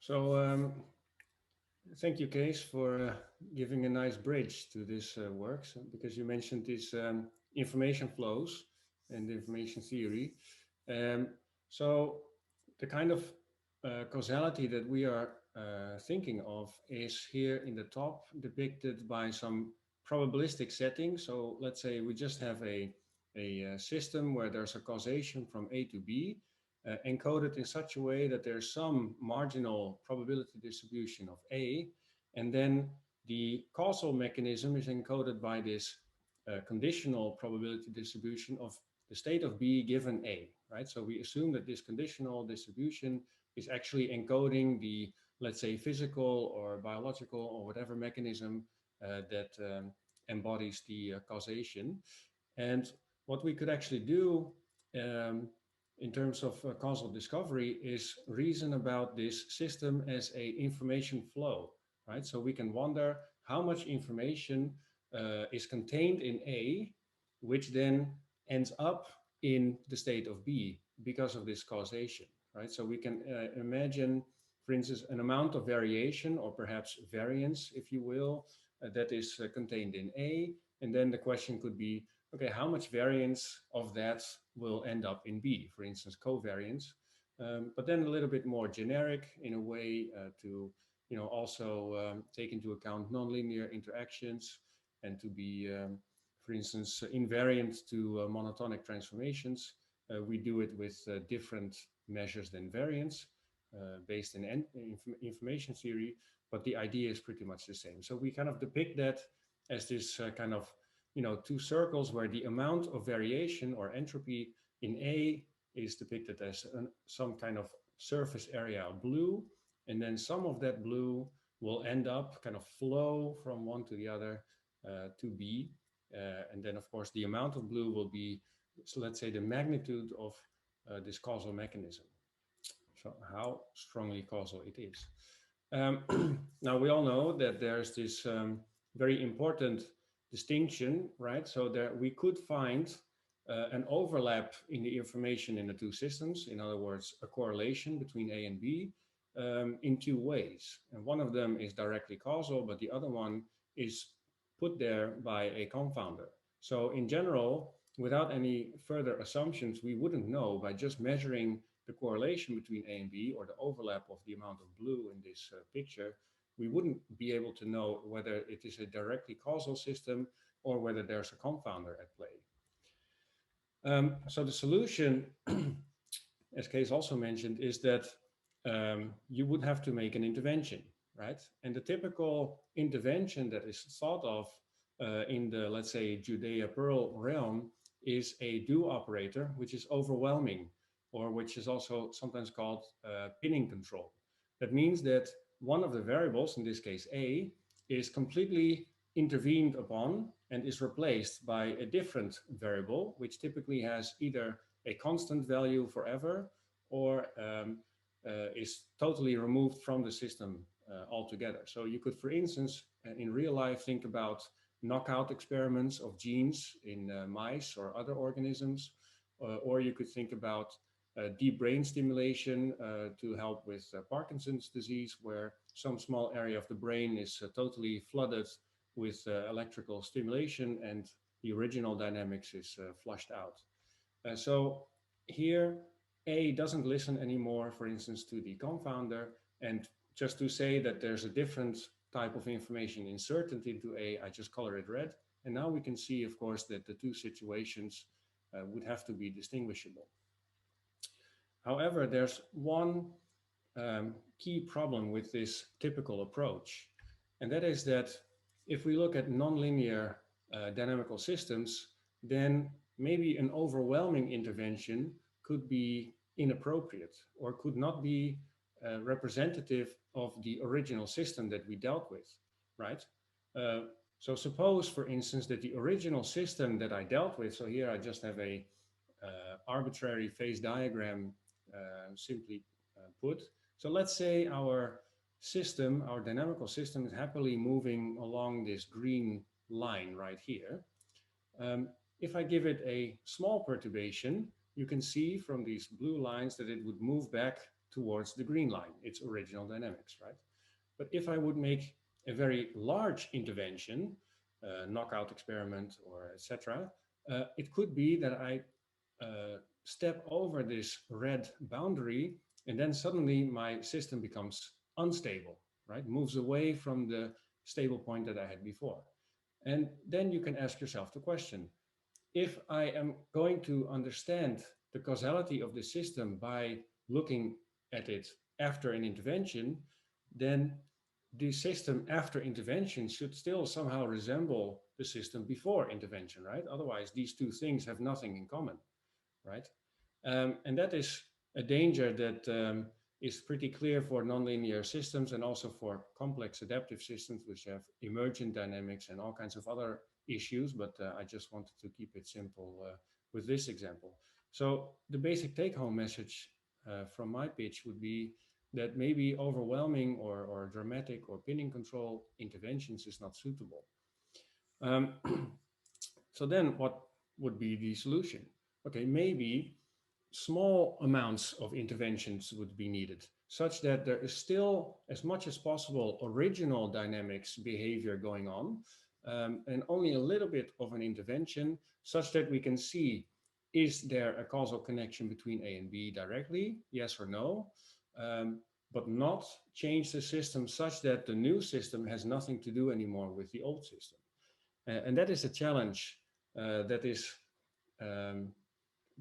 So thank you, Case, for giving a nice bridge to this work, because you mentioned these information flows and information theory. Um, so the kind of causality that we are thinking of is here in the top depicted by some probabilistic setting. So let's say we just have a system where there's a causation from A to B, encoded in such a way that there's some marginal probability distribution of A, and then the causal mechanism is encoded by this conditional probability distribution of the state of B given A, right? So we assume that this conditional distribution is actually encoding the, let's say, physical or biological or whatever mechanism that embodies the causation. And what we could actually do um, in terms of causal discovery is reason about this system as a information flow, right? So we can wonder how much information is contained in A, which then ends up in the state of B because of this causation, right? So we can imagine, for instance, an amount of variation or perhaps variance, if you will, that is contained in A. And then the question could be, okay, how much variance of that will end up in B, for instance, covariance, but then a little bit more generic in a way to, also take into account nonlinear interactions and to be, for instance, invariant to monotonic transformations. We do it with different measures than variance based in information theory, but the idea is pretty much the same. So we kind of depict that as this kind of two circles where the amount of variation or entropy in A is depicted as some kind of surface area of blue, and then some of that blue will end up kind of flow from one to the other to B, and then of course the amount of blue will be, so let's say, the magnitude of this causal mechanism. So how strongly causal it is. Now we all know that there's this very important distinction, right? So that we could find an overlap in the information in the two systems. In other words, a correlation between A and B in two ways. And one of them is directly causal, but the other one is put there by a confounder. So in general, without any further assumptions, we wouldn't know by just measuring the correlation between A and B, or the overlap of the amount of blue in this picture, we wouldn't be able to know whether it is a directly causal system or whether there's a confounder at play. So the solution, as Kees also mentioned, is that you would have to make an intervention, right? And the typical intervention that is thought of in the, let's say, Judea-Pearl realm is a do operator, which is overwhelming, or which is also sometimes called pinning control. That means that one of the variables, in this case A, is completely intervened upon and is replaced by a different variable, which typically has either a constant value forever or is totally removed from the system altogether. So you could, for instance, in real life, think about knockout experiments of genes in mice or other organisms, or you could think about deep brain stimulation to help with Parkinson's disease, where some small area of the brain is totally flooded with electrical stimulation and the original dynamics is flushed out. So here, A doesn't listen anymore, for instance, to the confounder. And just to say that there's a different type of information inserted into A, I just color it red. And now we can see, of course, that the two situations would have to be distinguishable. However, there's one key problem with this typical approach, and that is that if we look at nonlinear dynamical systems, then maybe an overwhelming intervention could be inappropriate or could not be representative of the original system that we dealt with, right? So suppose, for instance, that the original system that I dealt with, so here I just have a arbitrary phase diagram simply put. So let's say our system, our dynamical system, is happily moving along this green line right here. If I give it a small perturbation, you can see from these blue lines that it would move back towards the green line, its original dynamics, right? But if I would make a very large intervention, knockout experiment or etc., it could be that I step over this red boundary, and then suddenly my system becomes unstable, right? Moves away from the stable point that I had before. And then you can ask yourself the question, if I am going to understand the causality of the system by looking at it after an intervention, then the system after intervention should still somehow resemble the system before intervention, right? Otherwise, these two things have nothing in common, right? And that is a danger that is pretty clear for nonlinear systems and also for complex adaptive systems, which have emergent dynamics and all kinds of other issues. But I just wanted to keep it simple with this example. So the basic take-home message from my pitch would be that maybe overwhelming or dramatic or pinning control interventions is not suitable. So then what would be the solution? Okay, maybe small amounts of interventions would be needed, such that there is still, as much as possible, original dynamics behavior going on, and only a little bit of an intervention, such that we can see, is there a causal connection between A and B directly, yes or no, but not change the system such that the new system has nothing to do anymore with the old system. And that is a challenge that is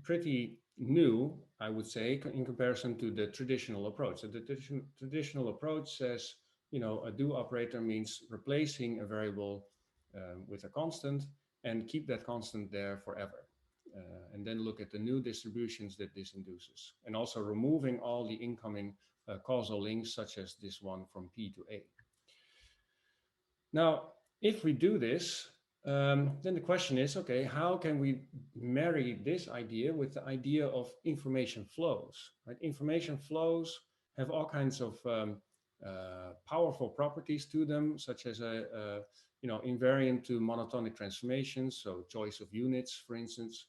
pretty new, I would say, in comparison to the traditional approach. So the traditional approach says, you know, a do operator means replacing a variable with a constant and keep that constant there forever. And then look at the new distributions that this induces. And also removing all the incoming causal links, such as this one from P to A. Now, if we do this, then the question is, okay, how can we marry this idea with the idea of information flows? Right? Information flows have all kinds of powerful properties to them, such as invariant to monotonic transformations, so choice of units, for instance.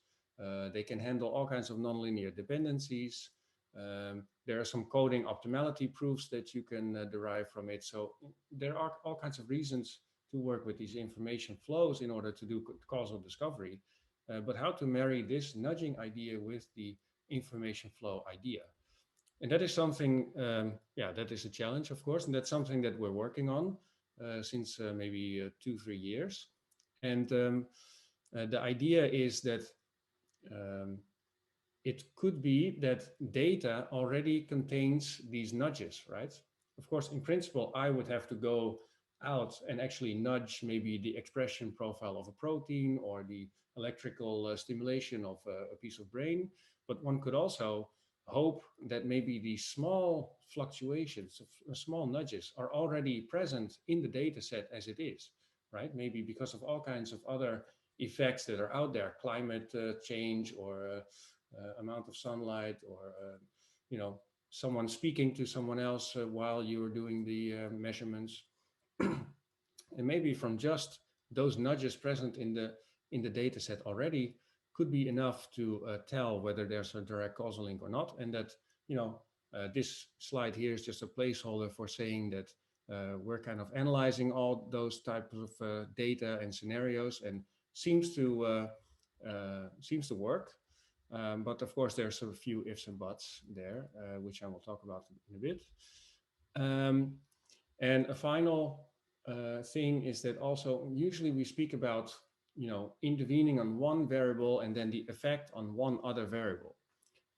They can handle all kinds of nonlinear dependencies. There are some coding optimality proofs that you can derive from it. So there are all kinds of reasons to work with these information flows in order to do causal discovery. But how to marry this nudging idea with the information flow idea? And that is something, that is a challenge, of course, and that's something that we're working on since maybe 2-3 years. And the idea is that it could be that data already contains these nudges, right? Of course, in principle, I would have to go out and actually nudge maybe the expression profile of a protein or the electrical stimulation of a piece of brain. But one could also hope that maybe these small fluctuations, small nudges are already present in the data set as it is, right? Maybe because of all kinds of other effects that are out there, climate change or amount of sunlight, or someone speaking to someone else while you're doing the measurements. And maybe from just those nudges present in the data set already could be enough to tell whether there's a direct causal link or not. And that, this slide here is just a placeholder for saying that we're kind of analyzing all those types of data and scenarios, and seems to work. But of course, there's a few ifs and buts there, which I will talk about in a bit. And a final thing is that also usually we speak about, intervening on one variable and then the effect on one other variable.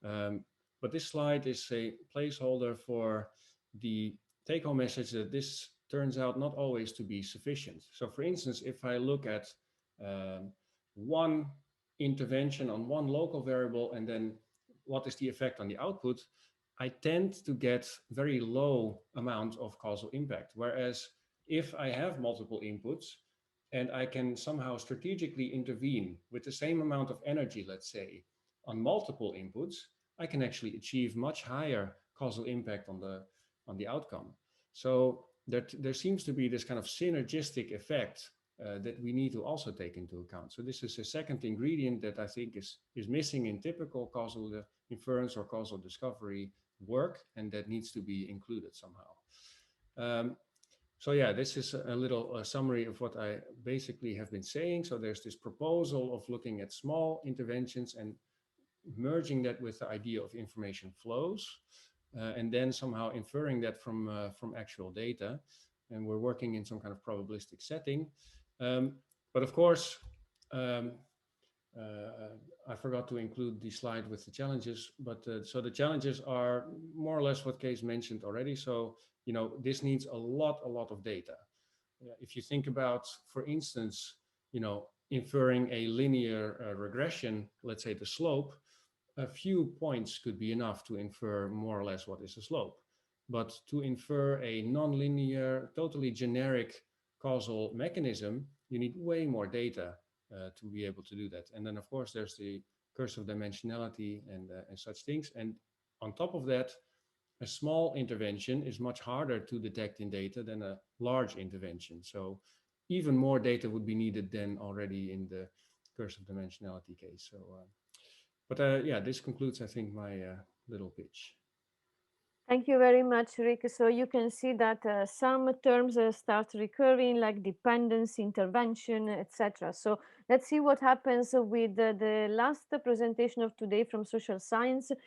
But this slide is a placeholder for the take-home message that this turns out not always to be sufficient. So for instance, if I look at one intervention on one local variable and then what is the effect on the output, I tend to get very low amount of causal impact. Whereas if I have multiple inputs and I can somehow strategically intervene with the same amount of energy, let's say, on multiple inputs, I can actually achieve much higher causal impact on the outcome. So there seems to be this kind of synergistic effect that we need to also take into account. So this is a second ingredient that I think is missing in typical causal inference or causal discovery work, and that needs to be included somehow. So yeah, this is a little summary of what I basically have been saying. So there's this proposal of looking at small interventions and merging that with the idea of information flows, and then somehow inferring that from actual data. And we're working in some kind of probabilistic setting. But of course, um, I forgot to include the slide with the challenges, but so the challenges are more or less what Kees mentioned already. So, this needs a lot of data. If you think about, for instance, inferring a linear regression, let's say the slope, a few points could be enough to infer more or less what is a slope. But to infer a nonlinear, totally generic causal mechanism, you need way more data to be able to do that. And then, of course, there's the curse of dimensionality and such things. And on top of that, a small intervention is much harder to detect in data than a large intervention. So even more data would be needed than already in the curse of dimensionality case. So, but yeah, this concludes, I think, my little pitch. Thank you very much, Rick. So you can see that some terms start recurring, like dependence, intervention, etc. So let's see what happens with the last presentation of today from social science.